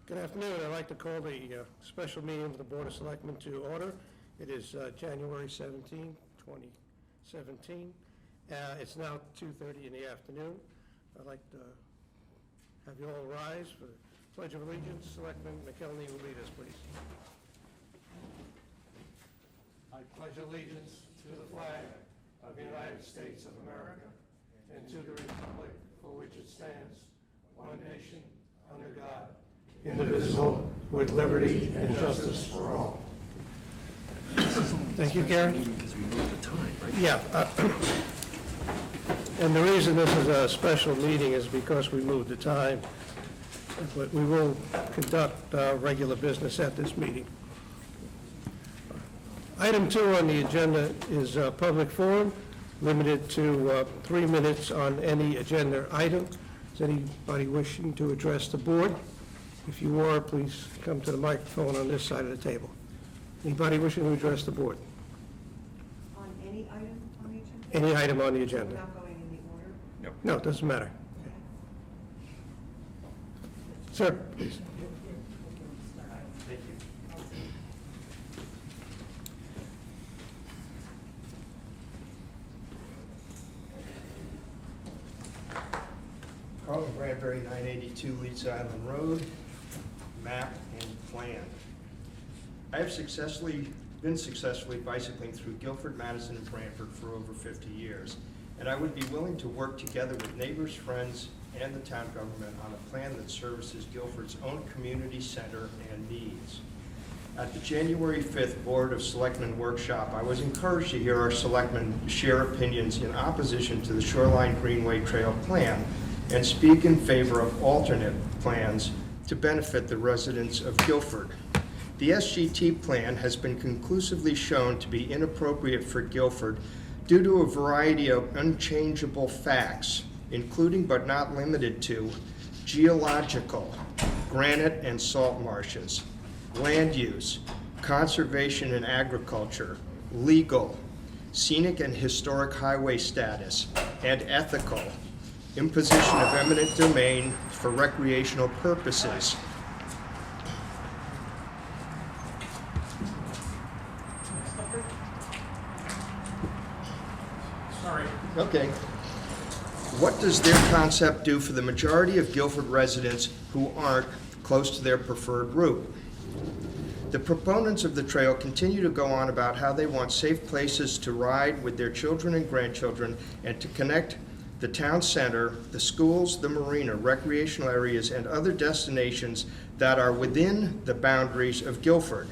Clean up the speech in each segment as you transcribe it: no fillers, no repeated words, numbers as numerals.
Good afternoon. I'd like to call the special meeting of the Board of Selectmen to order. It is January 17, 2017. It's now 2:30 in the afternoon. I'd like to have you all rise for the Pledge of Allegiance. Selectman McKelney will lead us, please. I pledge allegiance to the flag of the United States of America and to the republic for which it stands, one nation, under God, indivisible, with liberty and justice for all. Thank you, Gary. Because we moved the time, right? Yeah. And the reason this is a special meeting is because we moved the time, but we will conduct regular business at this meeting. Item 2 on the agenda is public forum, limited to 3 minutes on any agenda item. Is anybody wishing to address the board? If you are, please come to the microphone on this side of the table. Anybody wishing to address the board? On any item on the agenda? Any item on the We're agenda? not going in the order? No, it doesn't matter. Sir, please. Thank you. Carl Bradbury, 982 Leeds Island Road, map and plan. I have been successfully bicycling through Guilford, Madison, and Brantford for over 50 years, and I would be willing to work together with neighbors, friends, and the town government on a plan that services Guilford's own community center and needs. At the January 5th Board of Selectmen workshop, I was encouraged to hear our selectmen share opinions in opposition to the Shoreline Greenway Trail plan and speak in favor of alternate plans to benefit the residents of Guilford. The SGT plan has been conclusively shown to be inappropriate for Guilford due to a variety of unchangeable facts, including but not limited to geological, granite and salt marshes, land use, conservation and agriculture, legal, scenic and historic highway status, and ethical, imposition of eminent domain for recreational purposes. Sorry. Okay. What does their concept do for the majority of Guilford residents who aren't close to their preferred route? The proponents of the trail continue to go on about how they want safe places to ride with their children and grandchildren and to connect the town center, the schools, the marina, recreational areas, and other destinations that are within the boundaries of Guilford.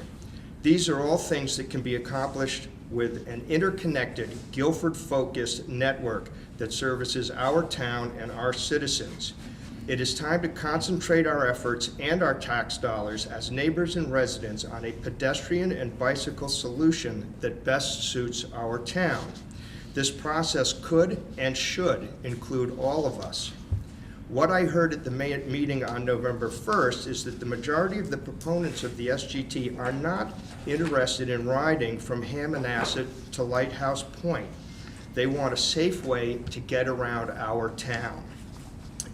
These are all things that can be accomplished with an interconnected, Guilford-focused network that services our town and our citizens. It is time to concentrate our efforts and our tax dollars as neighbors and residents on a pedestrian and bicycle solution that best suits our town. This process could and should include all of us. What I heard at the meeting on November 1st is that the majority of the proponents of the SGT are not interested in riding from Hammonasset to Lighthouse Point. They want a safe way to get around our town.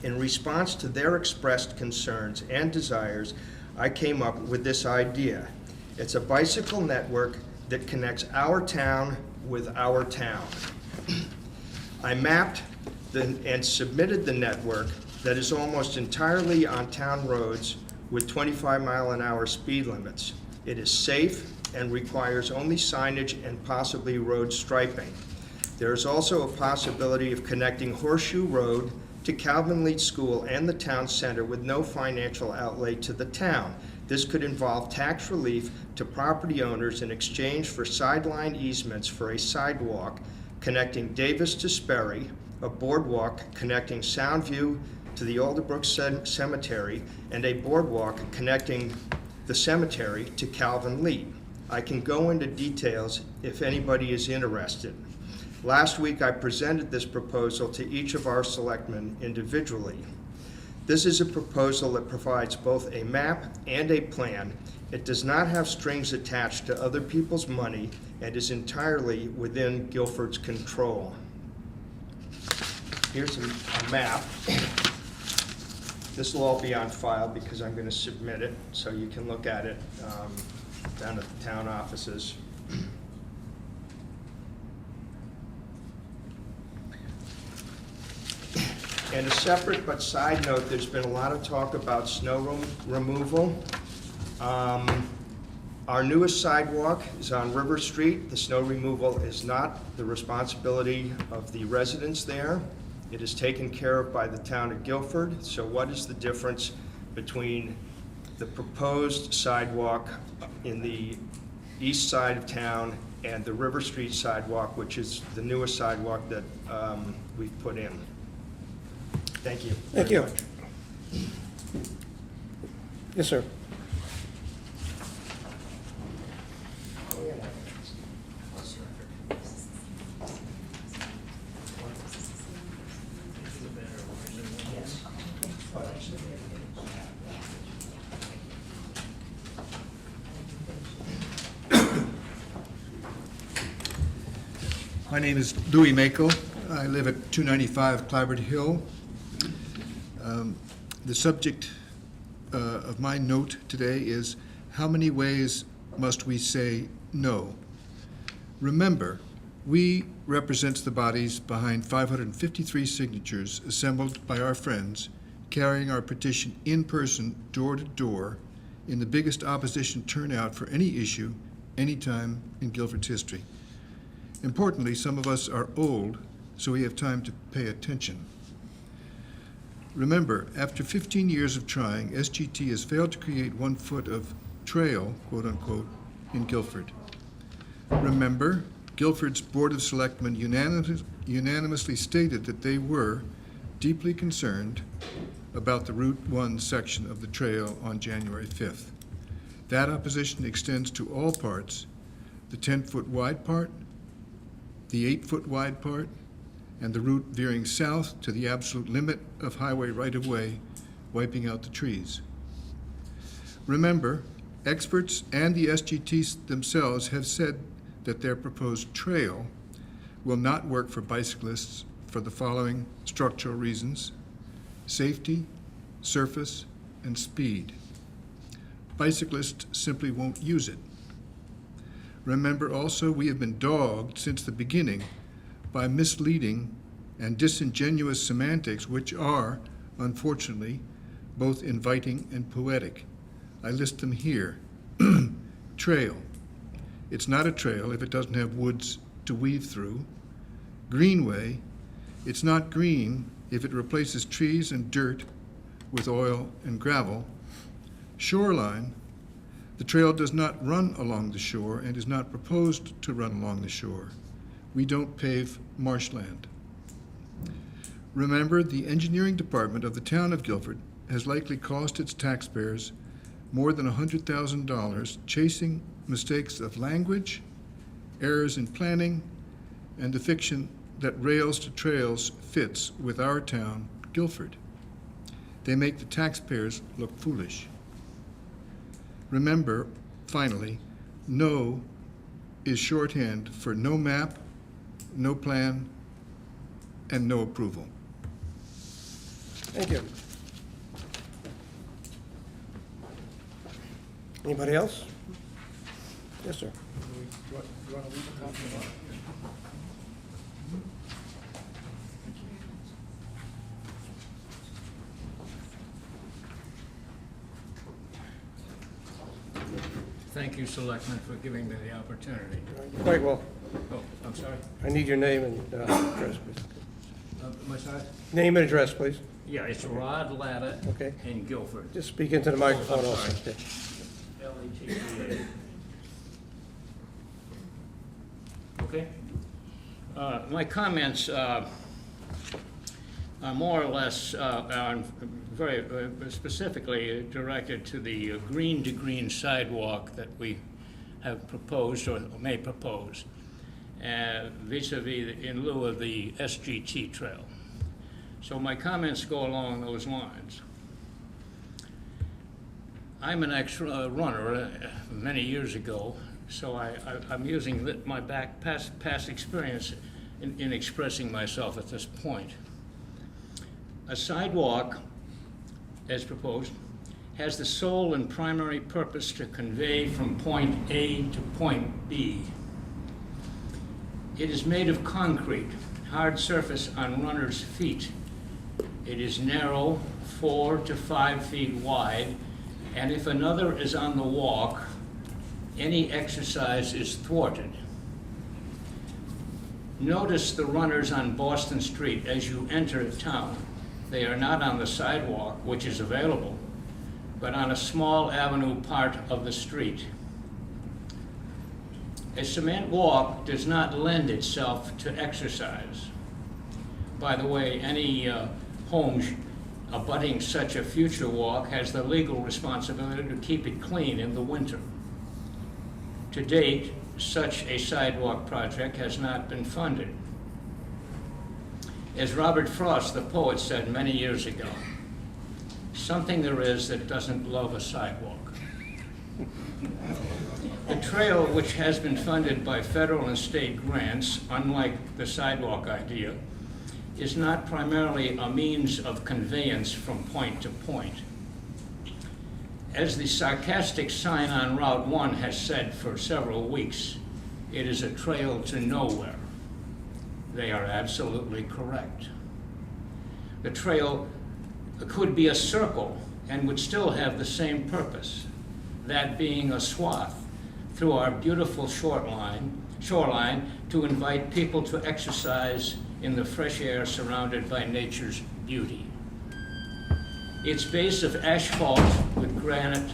In response to their expressed concerns and desires, I came up with this idea. It's a bicycle network that connects our town with our town. I mapped and submitted the network that is almost entirely on town roads with 25-mile-an-hour speed limits. It is safe and requires only signage and possibly road striping. There is also a possibility of connecting Horseshoe Road to Calvin Leeds School and the town center with no financial outlay to the town. This could involve tax relief to property owners in exchange for sideline easements for a sidewalk connecting Davis to Sperry, a boardwalk connecting Soundview to the Alderbrook Cemetery, and a boardwalk connecting the cemetery to Calvin Lee. I can go into details if anybody is interested. Last week, I presented this proposal to each of our selectmen individually. This is a proposal that provides both a map and a plan. It does not have strings attached to other people's money and is entirely within Guilford's control. Here's a map. This will all be on file because I'm going to submit it, so you can look at it down at the town offices. And a separate but side note, there's been a lot of talk about snow removal. Our newest sidewalk is on River Street. The snow removal is not the responsibility of the residents there. It is taken care of by the town of Guilford. So what is the difference between the proposed sidewalk in the east side of town and the River Street sidewalk, which is the newest sidewalk that we've put in? Thank you. Thank very you. much. Yes, sir. My name is Louis Mako. I live at 295 Clyburn Hill. The subject of my note today is, how many ways must we say no? Remember, we represents the bodies behind 553 signatures assembled by our friends carrying our petition in person, door to door, in the biggest opposition turnout for any issue, anytime in Guilford's history. Importantly, some of us are old, so we have time to pay attention. Remember, after 15 years of trying, SGT has failed to create 1 foot of trail, quote unquote, in Guilford. Remember, Guilford's Board of Selectmen unanimously stated that they were deeply concerned about the Route 1 section of the trail on January 5th. That opposition extends to all parts, the 10-foot wide part, the 8-foot wide part, and the route veering south to the absolute limit of highway right-of-way, wiping out the trees. Remember, experts and the SGTs themselves have said that their proposed trail will not work for bicyclists for the following structural reasons: safety, surface, and speed. Bicyclists simply won't use it. Remember also, we have been dogged since the beginning by misleading and disingenuous semantics, which are, unfortunately, both inviting and poetic. I list them here. Trail. It's not a trail if it doesn't have woods to weave through. Greenway. It's not green if it replaces trees and dirt with oil and gravel. Shoreline. The trail does not run along the shore and is not proposed to run along the shore. We don't pave marshland. Remember, the engineering department of the town of Guilford has likely cost its taxpayers more than $100,000 chasing mistakes of language, errors in planning, and the fiction that rails to trails fits with our town, Guilford. They make the taxpayers look foolish. Remember, finally, no is shorthand for no map, no plan, and no approval. Thank you. Anybody else? Yes, sir. Thank you, Selectmen, for giving me the opportunity. Quite well. Oh, I'm sorry. I need your name and address, please. My side? Name and address, please. Yeah, it's Rod Latta Okay. in Guilford. Just speak into the microphone I'm also. sorry. Okay. L-E-T-T-A. Okay. My comments are more or less very specifically directed to the green-to-green sidewalk that we have proposed or may propose, vis-a-vis in lieu of the SGT trail. So my comments go along those lines. I'm an ex-runner many years ago, so I'm using my past experience in expressing myself at this point. A sidewalk as proposed, has the sole and primary purpose to convey from point A to point B. It is made of concrete, hard surface on runners' feet. It is narrow, 4 to 5 feet wide, and if another is on the walk, any exercise is thwarted. Notice the runners on Boston Street as you enter town. They are not on the sidewalk, which is available, but on a small avenue part of the street. A cement walk does not lend itself to exercise. By the way, any home abutting such a future walk has the legal responsibility to keep it clean in the winter. To date, such a sidewalk project has not been funded. As Robert Frost, the poet, said many years ago, something there is that doesn't love a sidewalk. The trail, which has been funded by federal and state grants, unlike the sidewalk idea, is not primarily a means of conveyance from point to point. As the sarcastic sign on Route 1 has said for several weeks, it is a trail to nowhere. They are absolutely correct. The trail could be a circle and would still have the same purpose, that being a swath through our beautiful shoreline to invite people to exercise in the fresh air surrounded by nature's beauty. Its base of asphalt with granite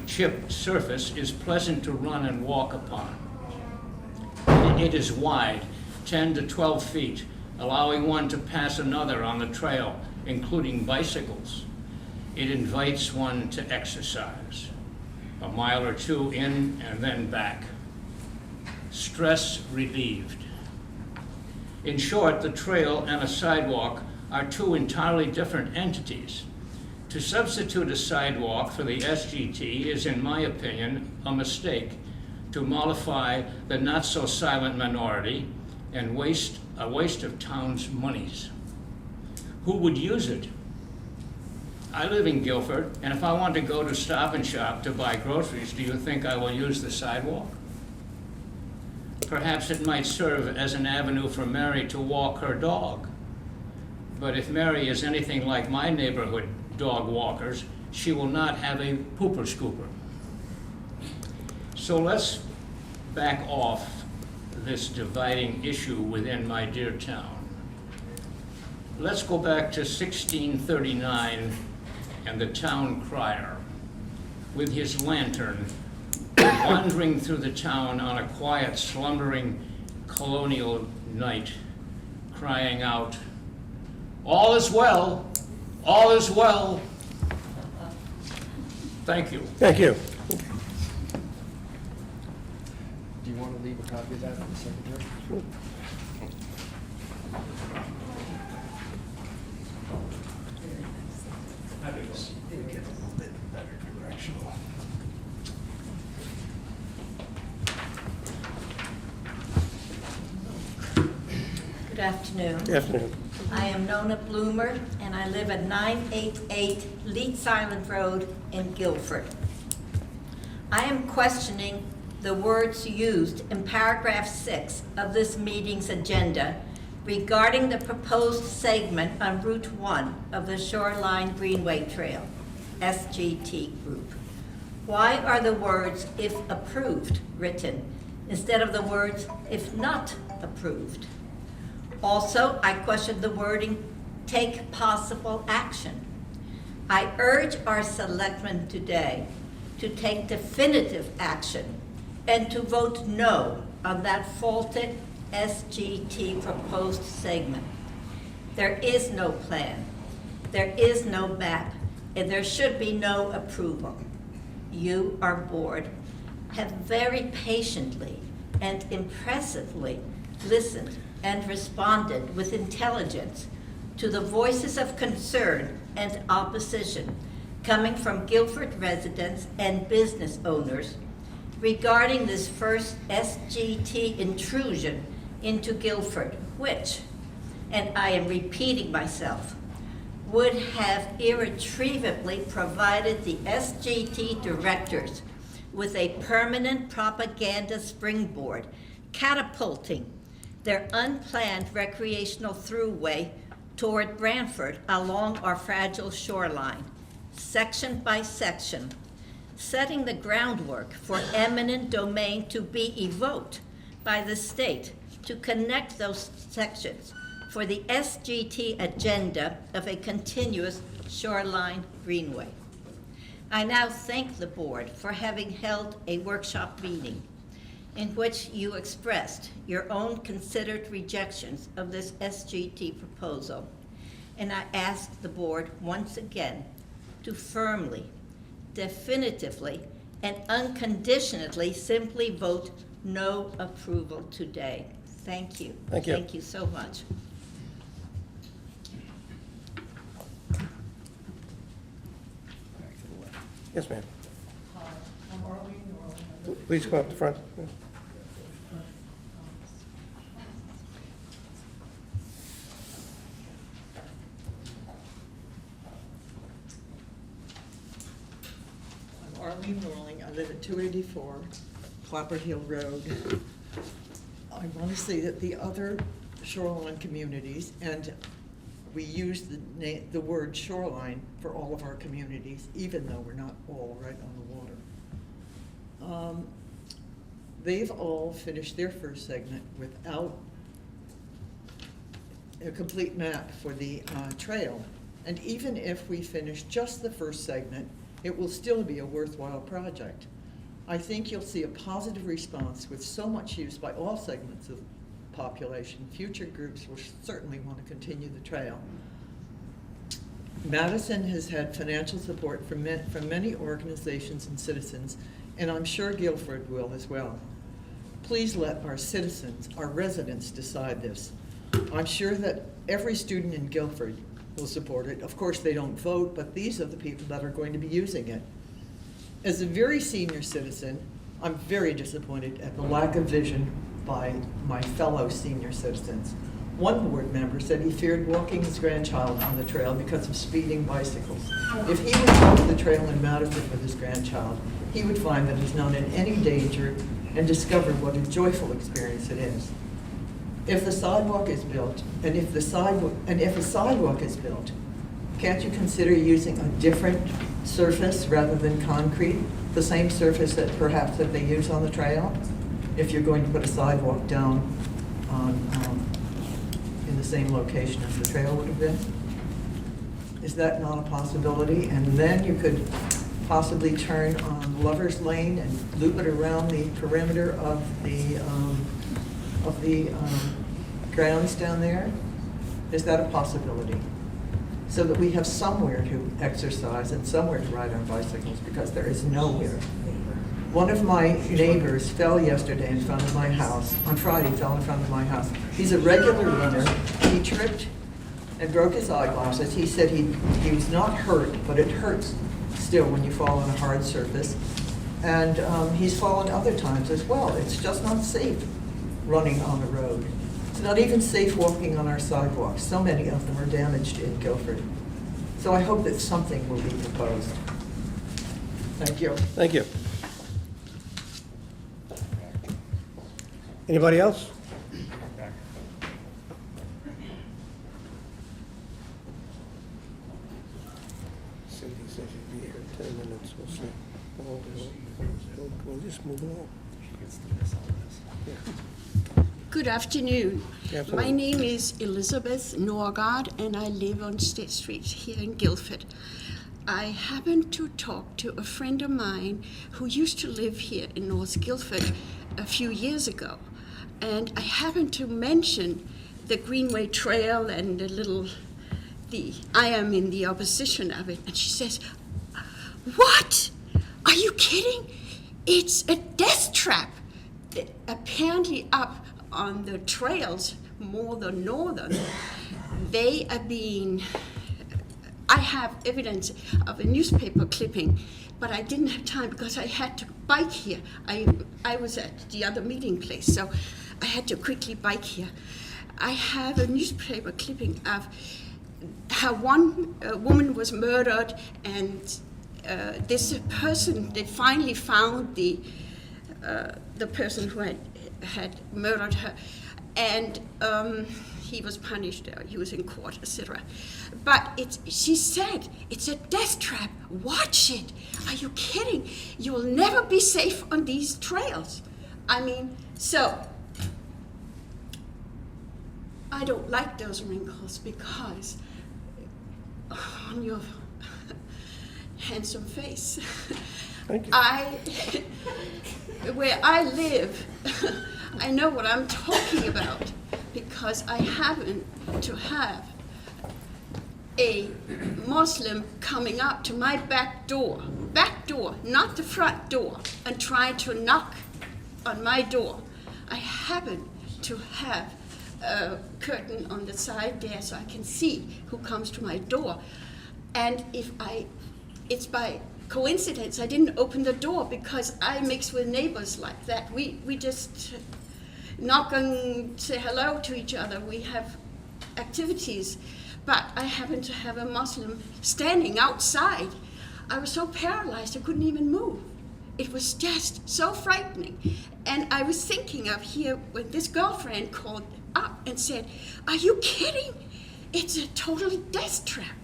chipped surface is pleasant to run and walk upon. It is wide, 10 to 12 feet, allowing one to pass another on the trail, including bicycles. It invites one to exercise, a mile or two in and then back. Stress relieved. In short, the trail and a sidewalk are two entirely different entities. To substitute a sidewalk for the SGT is, in my opinion, a mistake to mollify the not-so-silent minority and a waste of town's monies. Who would use it? I live in Guilford, and if I want to go to Stop and Shop to buy groceries, do you think I will use the sidewalk? Perhaps it might serve as an avenue for Mary to walk her dog. But if Mary is anything like my neighborhood dog walkers, she will not have a pooper scooper. So let's back off this dividing issue within my dear town. Let's go back to 1639 and the town crier with his lantern wandering through the town on a quiet, slumbering colonial night, crying out, "All is well, all is well." Thank you. Thank you. Do you want to leave a copy of that for the secretary? Good afternoon. Good afternoon. I am Nona Bloomer, and I live at 988 Leeds Island Road in Guilford. I am questioning the words used in paragraph 6 of this meeting's agenda regarding the proposed segment on Route 1 of the Shoreline Greenway Trail, SGT Group. Why are the words "if approved" written instead of the words "if not approved"? Also, I question the wording "take possible action." I urge our selectmen today to take definitive action and to vote no on that faulted SGT proposed segment. There is no plan, there is no map, and there should be no approval. You, our board, have very patiently and impressively listened and responded with intelligence to the voices of concern and opposition coming from Guilford residents and business owners regarding this first SGT intrusion into Guilford, which, and I am repeating myself, would have irretrievably provided the SGT directors with a permanent propaganda springboard, catapulting their unplanned recreational throughway toward Branford along our fragile shoreline, section by section, setting the groundwork for eminent domain to be evoked by the state to connect those sections for the SGT agenda of a continuous shoreline greenway. I now thank the board for having held a workshop meeting in which you expressed your own considered rejections of this SGT proposal. And I ask the board once again to firmly, definitively, and unconditionally simply vote no approval today. Thank you. Thank you. Thank you so much. Yes, ma'am. I'm Arlene Norland. Please come up to front. I'm Arlene Norling. I live at 284 Clapper Hill Road. I want to say that the other shoreline communities, and we use the word shoreline for all of our communities, even though we're not all right on the water. They've all finished their first segment without a complete map for the trail. And even if we finish just the first segment, it will still be a worthwhile project. I think you'll see a positive response with so much use by all segments of the population. Future groups will certainly want to continue the trail. Madison has had financial support from many organizations and citizens, and I'm sure Guilford will as well. Please let our citizens, our residents, decide this. I'm sure that every student in Guilford will support it. Of course, they don't vote, but these are the people that are going to be using it. As a very senior citizen, I'm very disappointed at the lack of vision by my fellow senior citizens. One board member said he feared walking his grandchild on the trail because of speeding bicycles. If he would go to the trail in Madison with his grandchild, he would find that he's not in any danger and discover what a joyful experience it is. If the sidewalk is built, and if a sidewalk is built, can't you consider using a different surface rather than concrete, the same surface that perhaps that they use on the trail? If you're going to put a sidewalk down in the same location as the trail would have been? Is that not a possibility? And then you could possibly turn on Lover's Lane and loop it around the perimeter of the grounds down there? Is that a possibility? So that we have somewhere to exercise and somewhere to ride on bicycles, because there is nowhere. One of my neighbors fell yesterday in front of my house, on Friday fell in front of my house. He's a regular runner. He tripped and broke his eyeglasses. He said he was not hurt, but it hurts still when you fall on a hard surface. And he's fallen other times as well. It's just not safe running on the road. It's not even safe walking on our sidewalks. So many of them are damaged in Guilford. So I hope that something will be proposed. Thank you. Thank you. Anybody else? Cindy said she'd be here in 10 minutes. We'll see. We'll just move along. Good afternoon. Good afternoon. My name is Elizabeth Norgard, and I live on State Street here in Guilford. I happened to talk to a friend of mine who used to live here in North Guilford a few years ago, and I happened to mention the Greenway Trail and I am in the opposition of it, and she says, "What? Are you kidding? It's a death trap." Apparently up on the trails, more the northern, they are being, I have evidence of a newspaper clipping, but I didn't have time because I had to bike here. I was at the other meeting place, so I had to quickly bike here. I have a newspaper clipping of one woman was murdered, and this person, they finally found the person who had murdered her, and he was punished. He was in court, etc. But she said, it's a death trap. Watch it. Are you kidding? You will never be safe on these trails. I mean, so I don't like those wrinkles because on your handsome face, Thank you. where I live, I know what I'm talking about because I happen to have a Muslim coming up to my back door, not the front door, and trying to knock on my door. I happen to have a curtain on the side there so I can see who comes to my door. And it's by coincidence I didn't open the door because I mix with neighbors like that. We just knock and say hello to each other. We have activities. But I happened to have a Muslim standing outside. I was so paralyzed I couldn't even move. It was just so frightening. And I was thinking of here when this girlfriend called up and said, are you kidding? It's a total death trap.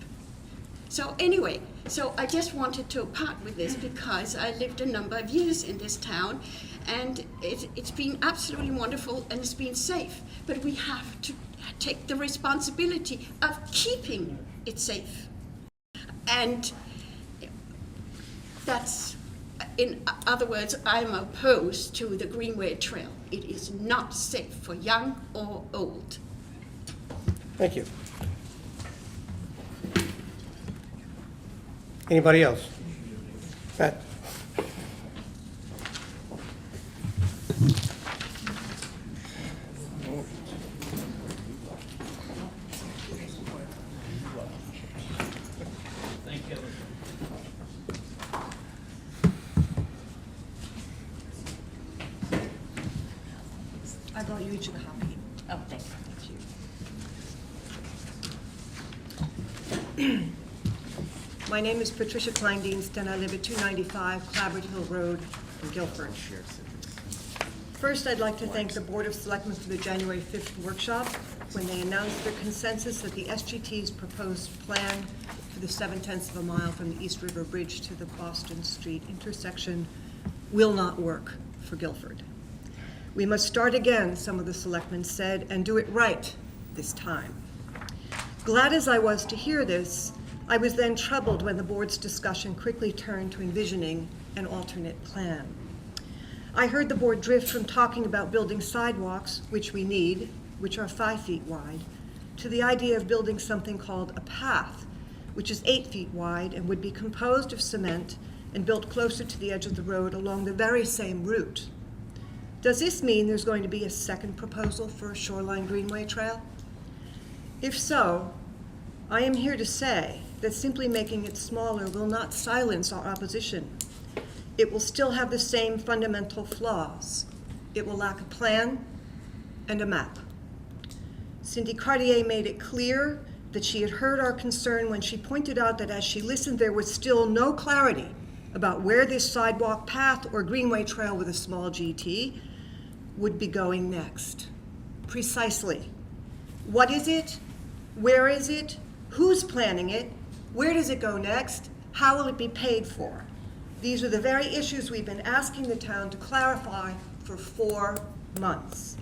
So anyway, so I just wanted to part with this because I lived a number of years in this town, and it's been absolutely wonderful and it's been safe. But we have to take the responsibility of keeping it safe. And that's, in other words, I'm opposed to the Greenway Trail. It is not safe for young or old. Thank you. Anybody else? Pat? Thank you. I brought you each a copy. Oh, thank you. My name is Patricia Kleindienst, and I live at 295 Clabbert Hill Road in Guilford. First, I'd like to thank the Board of Selectmen for the January 5th workshop when they announced their consensus that the SGT's proposed plan for the 7/10 of a mile from the East River Bridge to the Boston Street intersection will not work for Guilford. We must start again, some of the selectmen said, and do it right this time. Glad as I was to hear this, I was then troubled when the board's discussion quickly turned to envisioning an alternate plan. I heard the board drift from talking about building sidewalks, which we need, which are 5 feet wide, to the idea of building something called a path, which is 8 feet wide and would be composed of cement and built closer to the edge of the road along the very same route. Does this mean there's going to be a second proposal for a shoreline greenway trail? If so, I am here to say that simply making it smaller will not silence our opposition. It will still have the same fundamental flaws. It will lack a plan and a map. Cindy Cartier made it clear that she had heard our concern when she pointed out that as she listened, there was still no clarity about where this sidewalk path or greenway trail with a small GT would be going next. Precisely. What is it? Where is it? Who's planning it? Where does it go next? How will it be paid for? These are the very issues we've been asking the town to clarify for 4 months.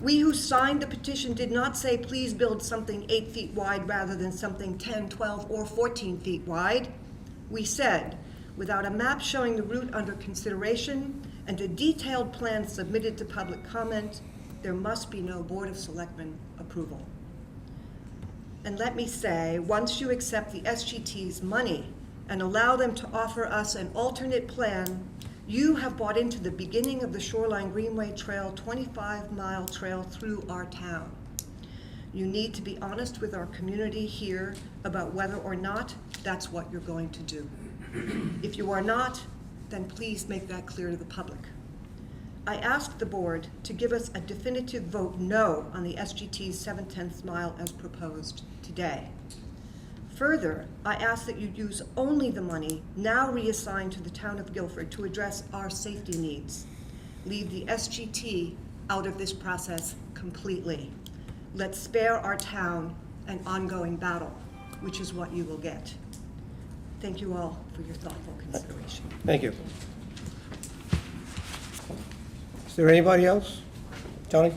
We who signed the petition did not say, please build something 8 feet wide rather than something 10, 12, or 14 feet wide. We said, without a map showing the route under consideration and a detailed plan submitted to public comment, there must be no Board of Selectmen approval. And let me say, once you accept the SGT's money and allow them to offer us an alternate plan, you have bought into the beginning of the Shoreline Greenway Trail 25-mile trail through our town. You need to be honest with our community here about whether or not that's what you're going to do. If you are not, then please make that clear to the public. I asked the board to give us a definitive vote no on the SGT's 7/10 mile as proposed today. Further, I ask that you use only the money now reassigned to the town of Guilford to address our safety needs. Leave the SGT out of this process completely. Let's spare our town an ongoing battle, which is what you will get. Thank you all for your thoughtful consideration. Thank you. Is there anybody else? Tony?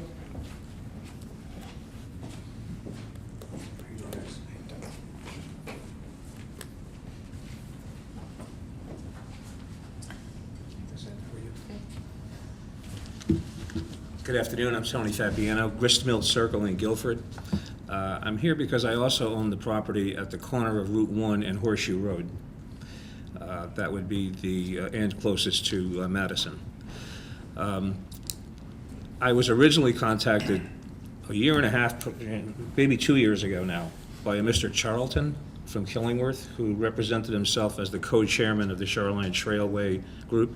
Good afternoon, I'm Tony Fabiano, Gristmill Circle in Guilford. I'm here because I also own the property at the corner of Route 1 and Horseshoe Road. That would be the end closest to Madison. I was originally contacted a year and a half, maybe 2 years ago now, by a Mr. Charlton from Killingworth, who represented himself as the co-chairman of the Shoreline Trailway Group.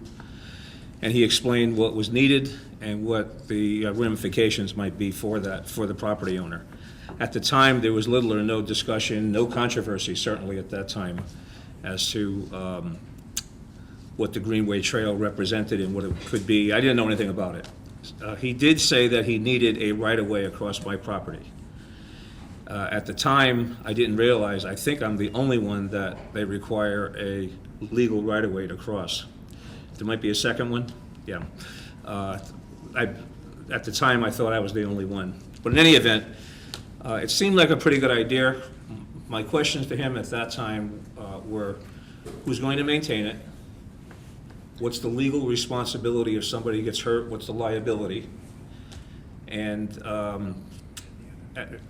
And he explained what was needed and what the ramifications might be for that, for the property owner. At the time, there was little or no discussion, no controversy, certainly at that time, as to what the Greenway Trail represented and what it could be. I didn't know anything about it. He did say that he needed a right-of-way across my property. At the time, I didn't realize, I think I'm the only one that they require a legal right-of-way to cross. There might be a second one, yeah. At the time, I thought I was the only one. But in any event, it seemed like a pretty good idea. My questions to him at that time were, who's going to maintain it? What's the legal responsibility if somebody gets hurt? What's the liability? And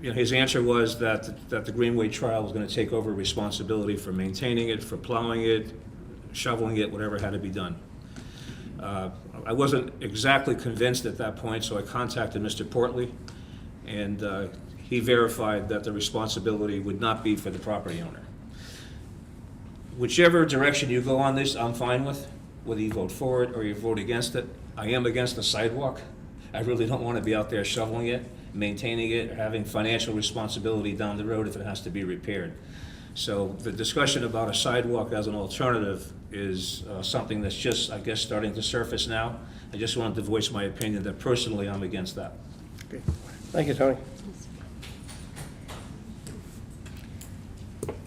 his answer was that the Greenway Trail was going to take over responsibility for maintaining it, for plowing it, shoveling it, whatever had to be done. I wasn't exactly convinced at that point, so I contacted Mr. Portley, and he verified that the responsibility would not be for the property owner. Whichever direction you go on this, I'm fine with, whether you vote for it or you vote against it. I am against the sidewalk. I really don't want to be out there shoveling it, maintaining it, or having financial responsibility down the road if it has to be repaired. So the discussion about a sidewalk as an alternative is something that's just, I guess, starting to surface now. I just wanted to voice my opinion that personally I'm against that. Okay. Thank you, Tony.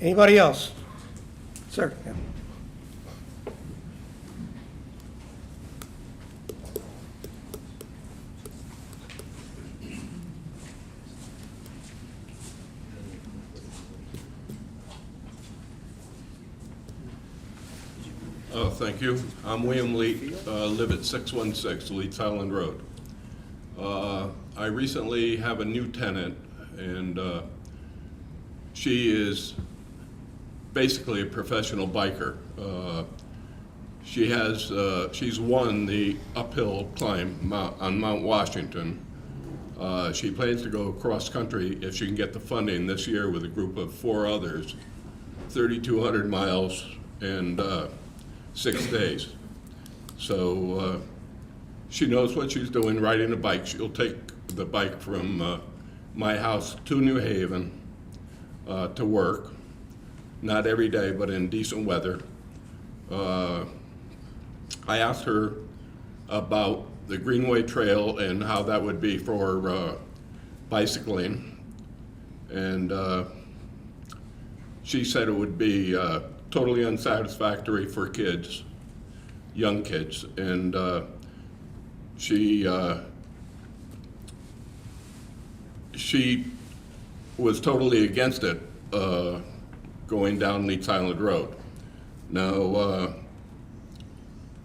Anybody else? Sir? Yeah. Thank you. I'm William Lee, live at 616 Leeds Island Road. I recently have a new tenant, and she is basically a professional biker. She's won the uphill climb on Mount Washington. She plans to go cross country if she can get the funding this year with a group of 4 others, 3,200 miles and 6 days. So she knows what she's doing, riding a bike. She'll take the bike from my house to New Haven to work. Not every day, but in decent weather. I asked her about the Greenway Trail and how that would be for bicycling. And she said it would be totally unsatisfactory for kids, young kids. And she was totally against it going down Leeds Island Road. Now,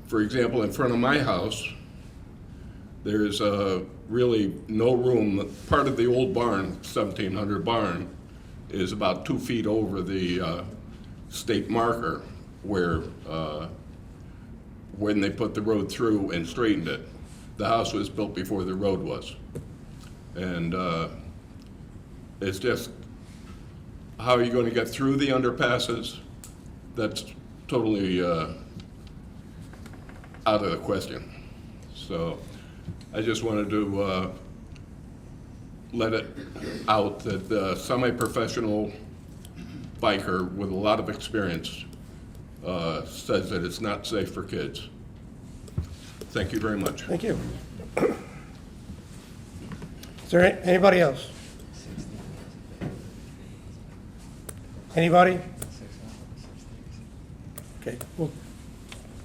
for example, in front of my house, there's really no room. Part of the old barn, 1700 barn, is about 2 feet over the state marker where when they put the road through and straightened it. The house was built before the road was. And it's just, how are you going to get through the underpasses? That's totally out of the question. So I just wanted to let it out that semi-professional biker with a lot of experience says that it's not safe for kids. Thank you very much. Thank you. Is there anybody else? Anybody? Okay, we'll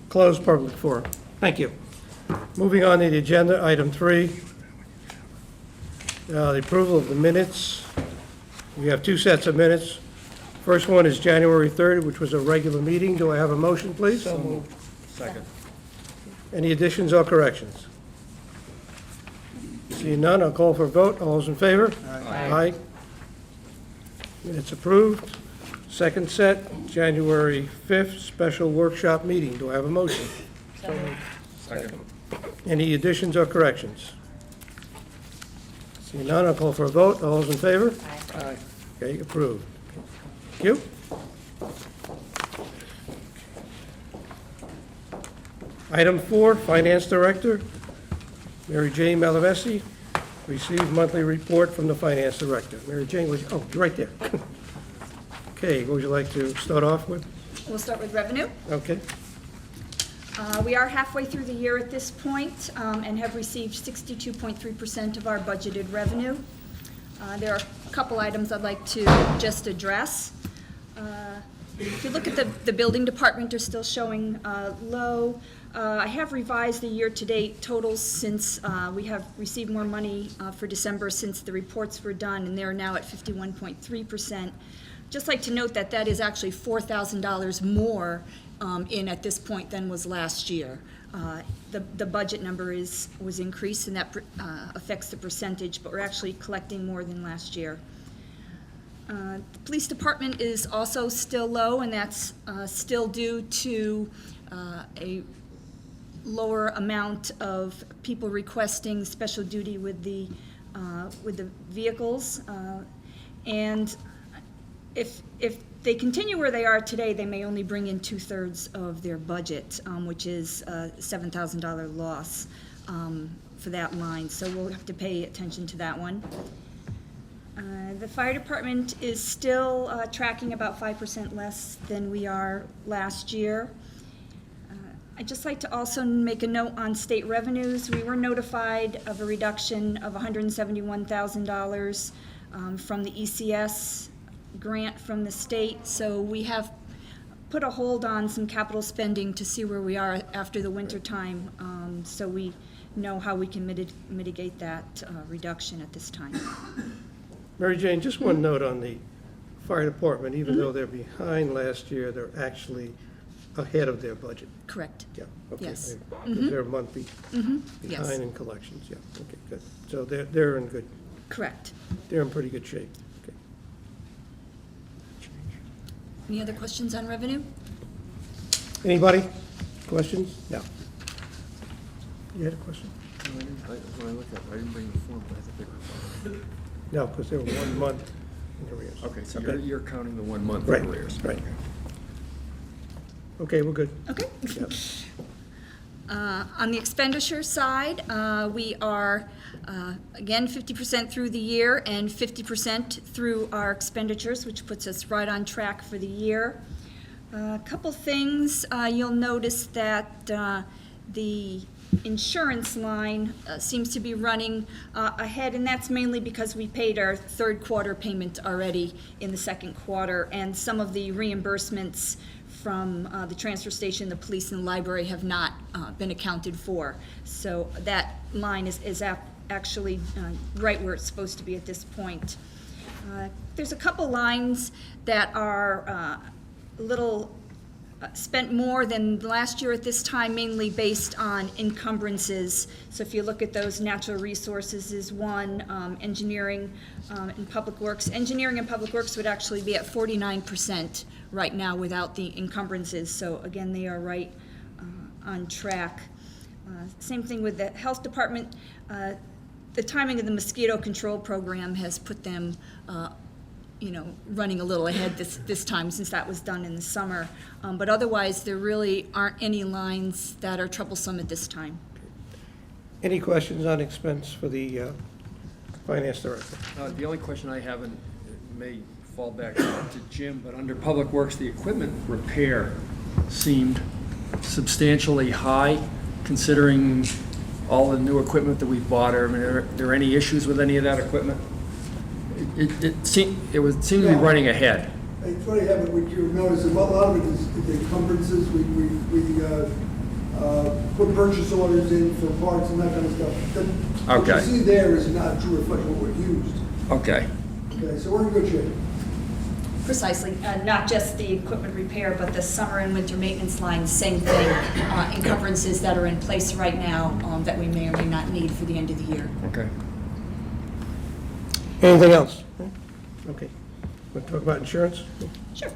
close public forum. Thank you. Moving on to the agenda, item 3, the approval of the minutes. We have 2 sets of minutes. First one is January 3rd, which was a regular meeting. Do I have a motion, please? So moved. Second. Any additions or corrections? Seeing none, I'll call for a vote. All those in favor? Aye. Minutes approved. Second set, January 5th, special workshop meeting. Do I have a motion? Second. Any additions or corrections? Seeing none, I'll call for a vote. All those in favor? Aye. Okay, approved. Thank you. Item 4, Finance Director, Mary Jane Malavesi, received monthly report from the Finance Director. Mary Jane, you're right there. Okay, what would you like to start off with? We'll start with revenue. Okay. We are halfway through the year at this point, and have received 62.3% of our budgeted revenue. There are a couple items I'd like to just address. If you look at the building department, they're still showing low. I have revised the year-to-date totals since we have received more money for December since the reports were done, and they're now at 51.3%. Just like to note that that is actually $4,000 more in at this point than was last year. The budget number was increased, and that affects the percentage, but we're actually collecting more than last year. The police department is also still low, and that's still due to a lower amount of people requesting special duty with the vehicles. And if they continue where they are today, they may only bring in 2/3 of their budget, which is a $7,000 loss for that line. So we'll have to pay attention to that one. The fire department is still tracking about 5% less than we are last year. I'd just like to also make a note on state revenues. We were notified of a reduction of $171,000 from the ECS grant from the state, so we have put a hold on some capital spending to see where we are after the winter time, so we know how we can mitigate that reduction at this time. Mary Jane, just one note on the fire department. Even though they're behind last year, they're actually ahead of their budget. Correct. Yeah, okay. Yes. Because they're a month Yes. behind in collections, yeah, okay, good. So they're in good, Correct. they're in pretty good shape, okay. Any other questions on revenue? Anybody? Questions? No. You had a question? When I look at it, I didn't bring the form, but I have a bigger form. No, because they were 1 month in arrears. Okay, so you're counting the 1 month Right, arrears. right. Okay, we're good. Okay. Yep. On the expenditure side, we are, again, 50% through the year and 50% through our expenditures, which puts us right on track for the year. A couple things, you'll notice that the insurance line seems to be running ahead, and that's mainly because we paid our third quarter payment already in the second quarter, and some of the reimbursements from the transfer station, the police, and the library have not been accounted for. So that line is actually right where it's supposed to be at this point. There's a couple lines that are a little spent more than last year at this time, mainly based on encumbrances. So if you look at those, natural resources is one, engineering and public works. Engineering and public works would actually be at 49% right now without the encumbrances. So again, they are right on track. Same thing with the health department. The timing of the mosquito control program has put them running a little ahead this time, since that was done in the summer. But otherwise, there really aren't any lines that are troublesome at this time. Any questions on expense for the finance director? The only question I have, and it may fall back to Jim, but under Public Works, the equipment repair seemed substantially high, considering all the new equipment that we've bought. I mean, are there any issues with any of that equipment? It seemed to be running ahead. It's funny, but what you notice, a lot of it is the encumbrances. We put purchase orders in for parts and that kind of stuff. What you see there is not a true reflection of what we used. Okay. Okay, so we're in good shape. Precisely, not just the equipment repair, but the summer and winter maintenance lines, same thing. Encumbrances that are in place right now that we may or may not need for the end of the year. Okay. Anything else? Okay. Want to talk about insurance? Sure.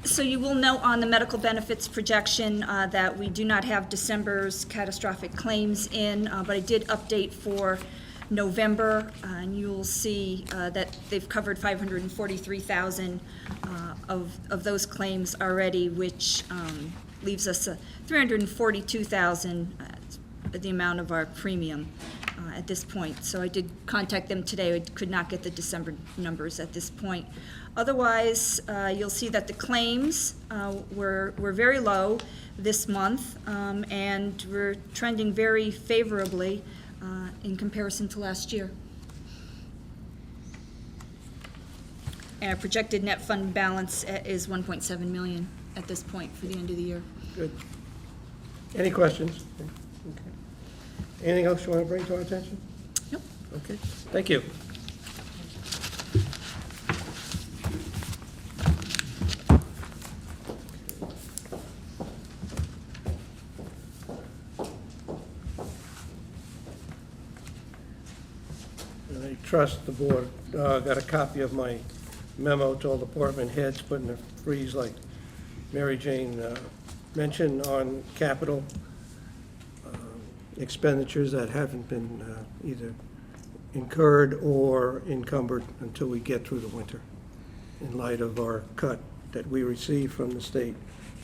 So you will note on the medical benefits projection that we do not have December's catastrophic claims in, but I did update for November, and you will see that they've covered 543,000 of those claims already, which leaves us 342,000 the amount of our premium at this point. So I did contact them today. I could not get the December numbers at this point. Otherwise, you'll see that the claims were very low this month, and we're trending very favorably in comparison to last year. And our projected net fund balance is 1.7 million at this point for the end of the year. Good. Any questions? Okay. Anything else you want to bring to our attention? Nope. Okay, thank you. And I trust the board got a copy of my memo to all department heads putting a freeze like Mary Jane mentioned on capital expenditures that haven't been either incurred or encumbered until we get through the winter, in light of our cut that we received from the state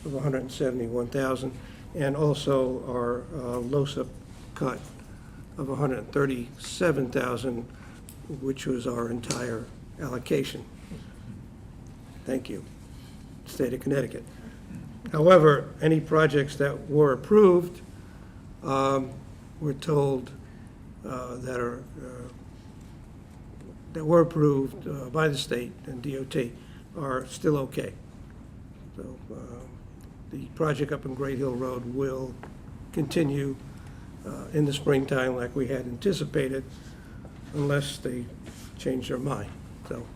of 171,000, and also our LOSIP cut of 137,000, which was our entire allocation. Thank you, State of Connecticut. However, any projects that were approved, we're told that were approved by the state and DOT are still okay. So the project up in Great Hill Road will continue in the springtime like we had anticipated, unless they change their mind. So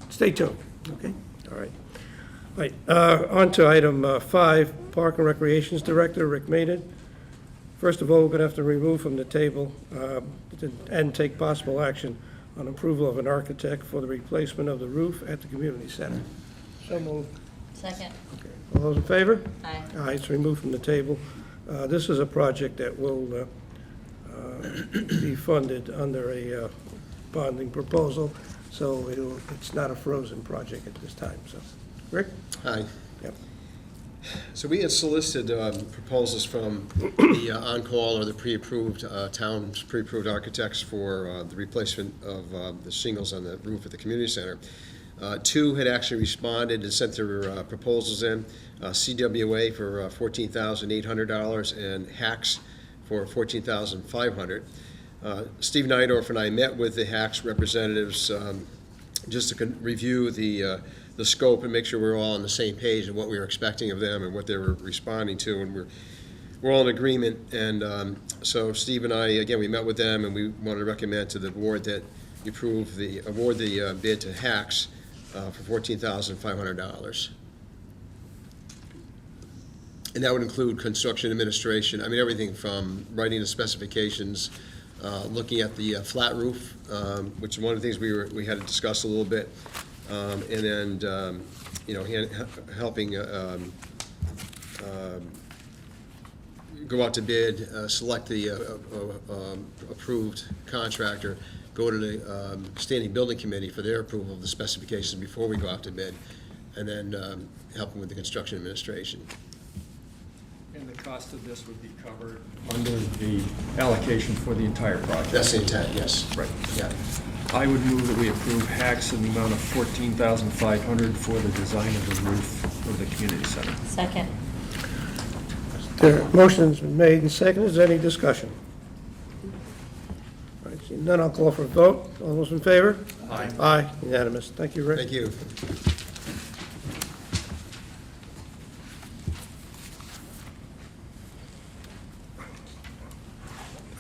stay tuned, okay? All right. All right, on to item 5, Park and Recreations Director, Rick Maynard. First of all, we're going to have to remove from the table and take possible action on approval of an architect for the replacement of the roof at the community center. So moved. Second. Okay. All those in favor? Aye. Aye, it's removed from the table. This is a project that will be funded under a bonding proposal, so it's not a frozen project at this time. So, Rick? Hi. Yep. So we had solicited proposals from the on-call or the pre-approved, town's pre-approved architects for the replacement of the shingles on the roof at the community center. 2 had actually responded and sent their proposals in. CWA for $14,800 and HACS for $14,500. Steve Neidorf and I met with the HACS representatives just to review the scope and make sure we're all on the same page of what we were expecting of them and what they were responding to, and we're all in agreement. And so Steve and I, again, we met with them, and we wanted to recommend to the board that you award the bid to HACS for $14,500. And that would include construction administration, I mean, everything from writing the specifications, looking at the flat roof, which is one of the things we had to discuss a little bit, and then, helping go out to bid, select the approved contractor, go to the standing building committee for their approval of the specifications before we go out to bid, and then helping with the construction administration. cost of this would be covered under the allocation for the entire project. That's the intent, yes. Right. Yeah. I would move that we approve Hacks in the amount of $14,500 for the design of the roof of the community center. Second. The motion's been made and seconded. Is there any discussion? All right, seeing none, I'll call for a vote. All those in favor? Aye. Aye, unanimous. Thank you, Rick. Thank you.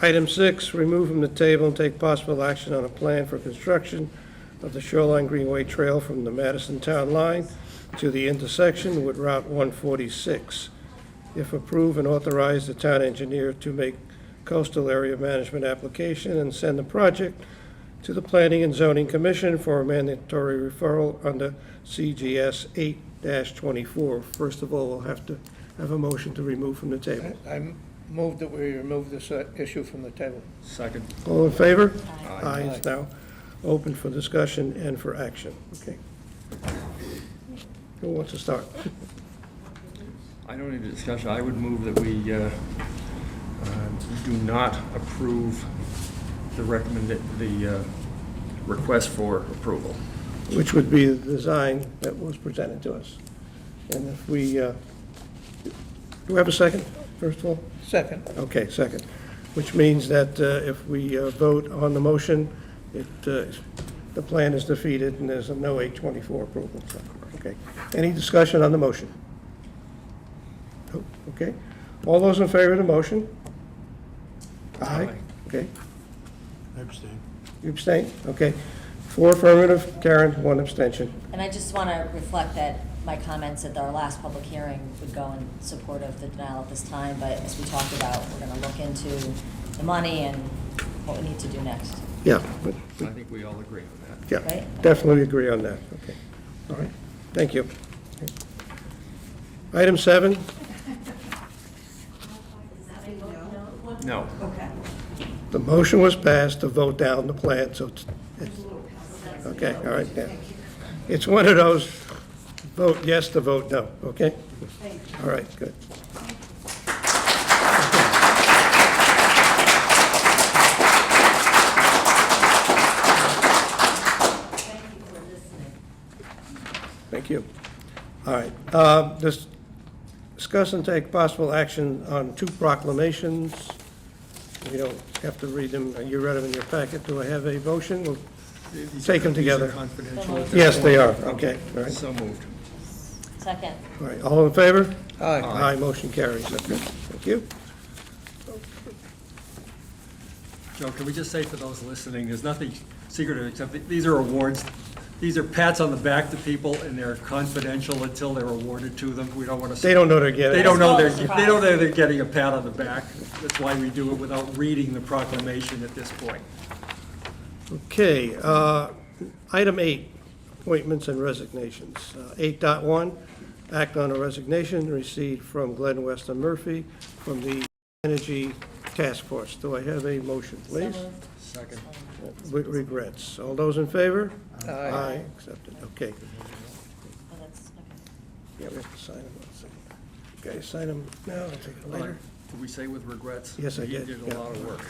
Item 6, remove from the table and take possible action on a plan for construction of the Shoreline Greenway Trail from the Madison Town Line to the intersection with Route 146. If approved, and authorize the town engineer to make coastal area management application and send the project to the Planning and Zoning Commission for a mandatory referral under CGS 8-24. First of all, we'll have to have a motion to remove from the table. I move that we remove this issue from the table. Second. All in favor? Aye. Aye, it's now open for discussion and for action. Okay. Who wants to start? I don't need a discussion. I would move that we do not approve the request for approval. Which would be the design that was presented to us. And if we, do we have a second, first of all? Second. Okay, second. Which means that if we vote on the motion, the plan is defeated and there's a no 824 approval. So, okay. Any discussion on the motion? No? Okay. All those in favor of the motion? Aye. Okay. I abstain. You abstain? Okay. 4 affirmative, Karen, 1 abstention. And I just want to reflect that my comments at our last public hearing would go in support of the denial at this time, but as we talked about, we're going to look into the money and what we need to do next. Yeah. But, I think we all agree on that. yeah, Right? definitely agree on that. Okay. All right. Thank you. Okay. Item 7. No. Okay. The motion was passed to vote down the plan, so okay, all right, yeah. It's one of those vote yes to vote no, okay? All right, good. Thank you. All right, discuss and take possible action on 2 proclamations. We don't have to read them. You read them in your packet. Do I have a motion? We'll take them together. These are confidential at this Yes, they are. point. Okay, all right. So moved. Second. All right, all in favor? Aye. Aye, motion carries. Okay, thank you. Joe, can we just say for those listening, there's nothing secretive except that these are awards. These are pats on the back to people, and they're confidential until they're awarded to them. We don't want to. They don't know they're getting it. They don't know It's they're, all a they don't know surprise. they're getting a pat on the back. That's why we do it without reading the proclamation at this point. Okay, item 8, appointments and resignations. 8.1, act on a resignation received from Glenn Weston Murphy from the Energy Task Force. Do I have a motion, please? So moved. Second. With regrets. All those in favor? Aye. Accepted, okay. Oh, that's, okay. Yeah, we have to sign them. Okay, sign them now, I'll take it later. Did we say with regrets? Yes, I You did, did yeah. a lot of work.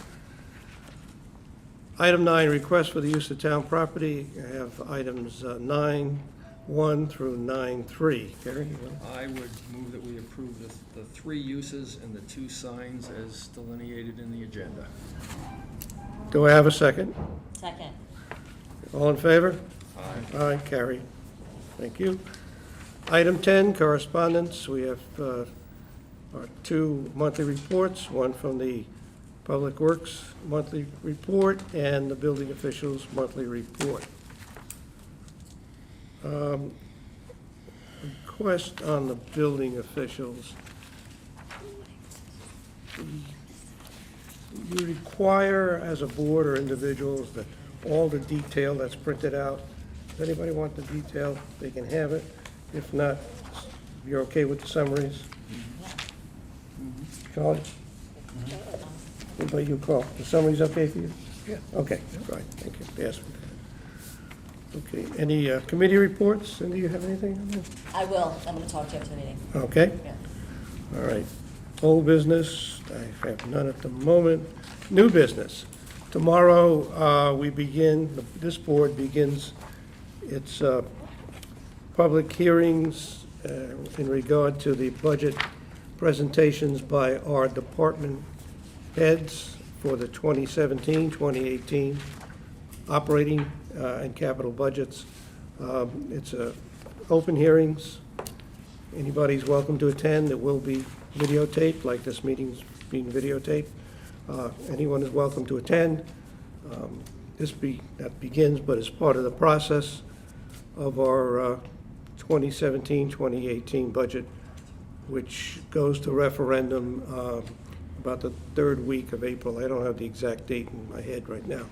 Item 9, request for the use of town property. I have items 9.1 through 9.3. Gary, you want I would move that we approve the 3 uses and the 2 signs as delineated in the agenda. do I have a second? Second. All in favor? Aye. Aye, carried. Thank you. Item 10, correspondence. We have our 2 monthly reports, one from the Public Works monthly report and the building officials monthly report. Request on the building officials. You require, as a board or individuals, that all the detail that's printed out. Does anybody want the detail? They can have it. If not, you're okay with the summaries? Charlie? What about you, Carl? The summary's okay for you? Yeah. Okay, right, thank you. Yes. Okay, any committee reports? Cindy, you have anything on that? I will. I'm going to talk to you after the meeting. Okay, Yeah. all right. Old business, I have none at the moment. New business. Tomorrow, this board begins its public hearings in regard to the budget presentations by our department heads for the 2017-2018 operating and capital budgets. It's open hearings. Anybody's welcome to attend. It will be videotaped, like this meeting's being videotaped. Anyone is welcome to attend. That begins, but as part of the process of our 2017-2018 budget, which goes to referendum about the third week of April. I don't have the exact date in my head right now.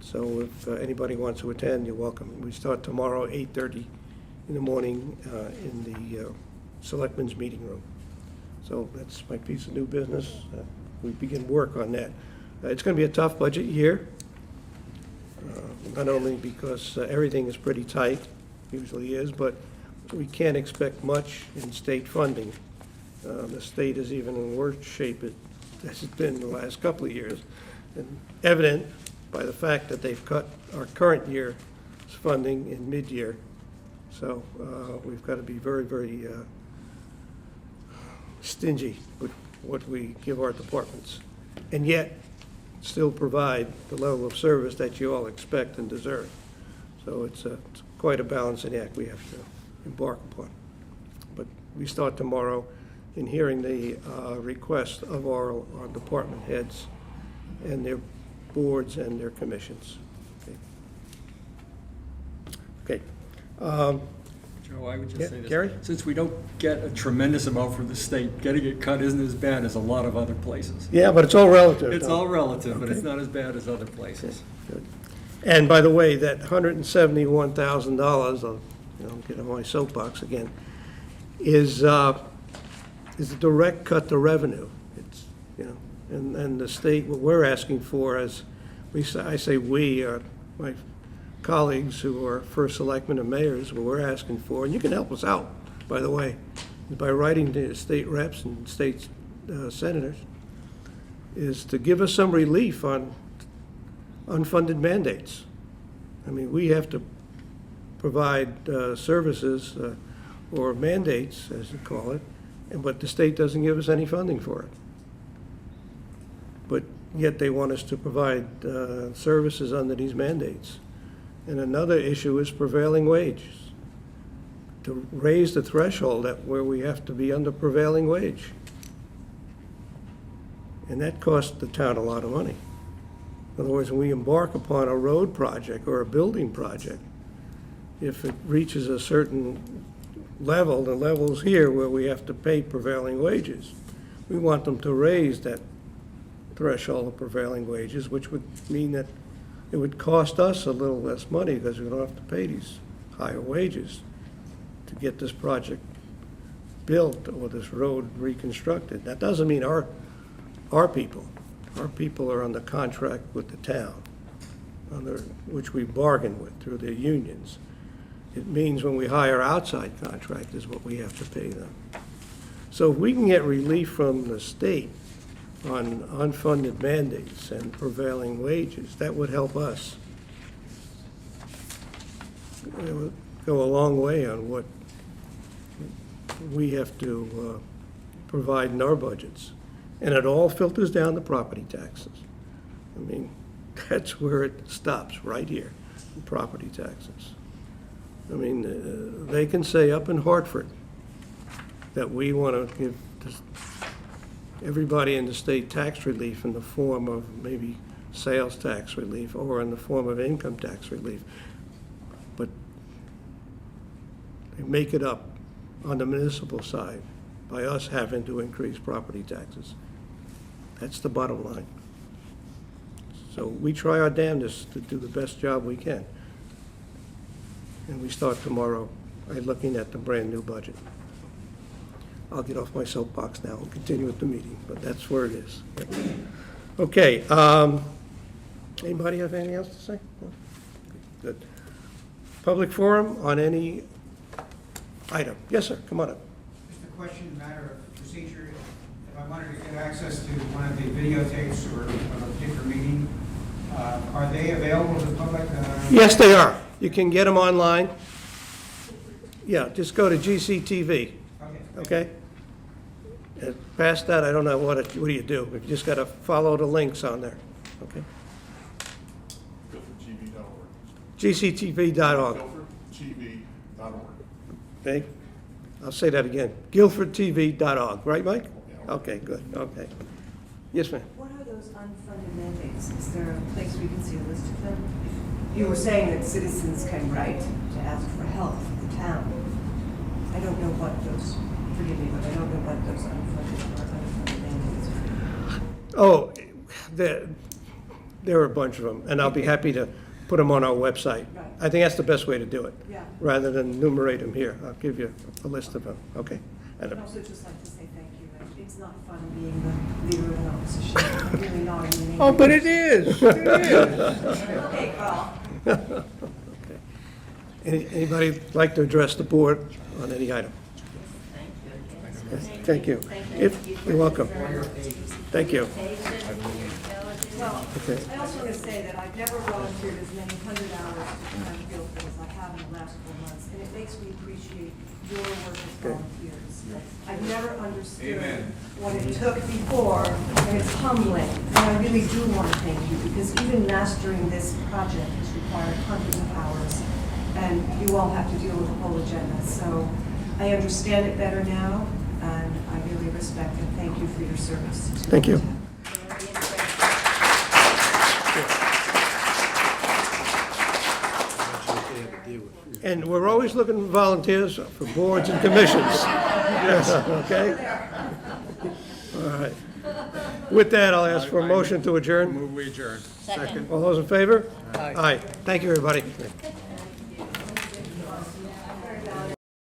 So if anybody wants to attend, you're welcome. We start tomorrow, 8:30 in the morning in the Selectmen's Meeting Room. So that's my piece of new business. We begin work on that. It's going to be a tough budget year, not only because everything is pretty tight, usually is, but we can't expect much in state funding. The state is even in worse shape as it's been the last couple of years, and evident by the fact that they've cut our current year's funding in mid-year. So we've got to be very, very stingy with what we give our departments, and yet still provide the level of service that you all expect and deserve. So it's quite a balancing act we have to embark upon. But we start tomorrow in hearing the request of our department heads and their boards and their commissions. Okay. Joe, I would Yeah, just say this. Gary? Since we don't get a tremendous amount from the state, getting it cut isn't as bad as a lot of other places. Yeah, but it's all relative. It's Tom. all relative, but it's Okay. not as bad as other places. Good. And by the way, that $171,000, I'll get on my soapbox again, is a direct cut to revenue. It's, and the state, what we're asking for is, I say we, my colleagues who are first selectmen and mayors, what we're asking for, and you can help us out, by the way, by writing to state reps and state senators, is to give us some relief on unfunded mandates. I mean, we have to provide services or mandates, as you call it, but the state doesn't give us any funding for it. But yet they want us to provide services under these mandates. And another issue is prevailing wages, to raise the threshold at where we have to be under prevailing wage. And that costs the town a lot of money. In other words, when we embark upon a road project or a building project, if it reaches a certain level, the level's here where we have to pay prevailing wages, we want them to raise that threshold of prevailing wages, which would mean that it would cost us a little less money because we don't have to pay these higher wages to get this project built or this road reconstructed. That doesn't mean our people. Our people are under contract with the town, which we bargain with through their unions. It means when we hire outside contractors, what we have to pay them. So if we can get relief from the state on unfunded mandates and prevailing wages, that would help us. It would go a long way on what we have to provide in our budgets. And it all filters down to property taxes. I mean, that's where it stops, right here, property taxes. I mean, they can say up in Hartford that we want to give everybody in the state tax relief in the form of maybe sales tax relief or in the form of income tax relief. But they make it up on the municipal side by us having to increase property taxes. That's the bottom line. So we try our damnedest to do the best job we can. And we start tomorrow by looking at the brand-new budget. I'll get off my soapbox now and continue with the meeting, but that's where it is. Okay, anybody have anything else to say? No? Good. Public forum on any item. Yes, sir, come on up. Just a question, matter of procedure. if I wanted to get access to one of the videotapes or of a particular meeting, are they available to the public? Yes, they are. You can get them online. Yeah, just go to GCTV, okay? Past that, I don't know what do you do? You just got to follow the links on there, okay? GCTV.org. Okay? I'll say that again. GuilfordTV.org, right, Mike? Okay, good, okay. Yes, ma'am? What are those unfunded mandates? Is there a place we can see a list of them? You were saying that citizens can write to ask for help from the town. I don't know what those, forgive me, but I don't know what those unfunded mandates are. Oh, there are a bunch of them, and I'll be happy to put them on our website. Right. I think that's the best way to do it. Yeah. Rather than enumerate them here. I'll give you a list of them, okay? And I'd also just like to say thank you. It's not fun being the leader of an opposition. I'm really not. I'm really Oh, but it is, it is. Okay, Carl. Anybody like to address the board on any item? Thank you. You're welcome. Thank you. Well, Okay. I also want to say that I've never volunteered as many 100 hours to Town of Guilford as I have in the last 4 months, and it makes me appreciate your work as volunteers. I've never understood what it took before, and it's humbling. And I really do want to thank you, because even mastering this project has required hundreds of hours, and you all have to deal with the whole agenda. So I understand it better now, and I really respect and thank you for your service. to Thank you. the town. And we're always looking for volunteers for boards and commissions. Okay? All right. With that, I'll ask for a motion to adjourn. Move we adjourn. Second. All those in favor? Aye. Aye. Thank you, everybody.